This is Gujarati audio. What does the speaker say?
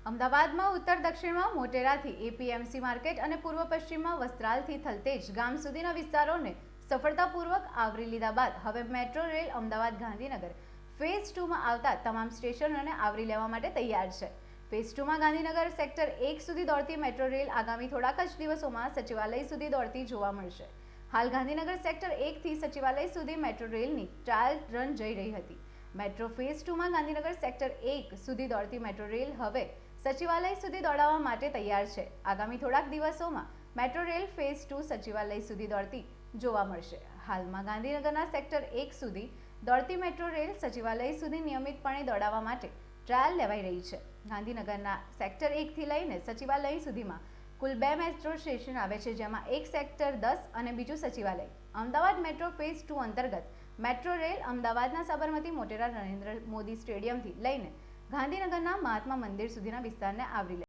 અમદાવાદમાં ઉત્તર દક્ષિણમાં મોટેરાથી એપીએમસી માર્કેટ અને પૂર્વ પશ્ચિમમાં વસ્ત્રાલથી થલતેજ ગામ સુધીના વિસ્તારોને સફળતાપૂર્વક આવરી લીધા બાદ હવે metro rail Ahmedabad Gandhinagar phase 2માં આવતા તમામ સ્ટેશનોને આવરી લેવા માટે તૈયાર છે। ફેઝ 2માં ગાંધીનગર સેક્ટર 1 સુધી દોડતી મેટ્રો રેલ આગામી થોડાક જ દિવસોમાં સચિવાલય સુધી દોડતી જોવા મળશે। હાલ ગાંધીનગર સેક્ટર 1 થી સચિવાલય સુધી મેટ્રો રેલની ટ્રાયલ રન જઈ રહી હતી। મેટ્રો ફેઝ 2માં ગાંધીનગર સેક્ટર 1 સુધી દોડતી મેટ્રો રેલ હવે સચિવાલય સુધી દોડાવવા માટે તૈયાર છે। આગામી થોડાક દિવસોમાં મેટ્રો રેલ ફેઝ 2 સચિવાલય સુધી દોડતી જોવા મળશે। હાલમાં ગાંધીનગરના સેક્ટર 1 સુધી દોડતી મેટ્રો રેલ સચિવાલય સુધી નિયમિતપણે દોડાવવા માટે ટ્રાયલ લેવાઈ રહી છે। ગાંધીનગરના સેક્ટર 1 થી લઈને સચિવાલય સુધીમાં કુલ 2 મેટ્રો સ્ટેશન આવે છે, જેમાં એક સેક્ટર 10 અને બીજું સચિવાલય। અમદાવાદ મેટ્રો ફેઝ 2 અંતર્ગત મેટ્રો રેલ અમદાવાદના સાબરમતી મોટેરા નરેન્દ્ર મોદી સ્ટેડિયમથી લઈને ગાંધીનગરના મહાત્મા મંદિર સુધીના વિસ્તારને આવરી લે।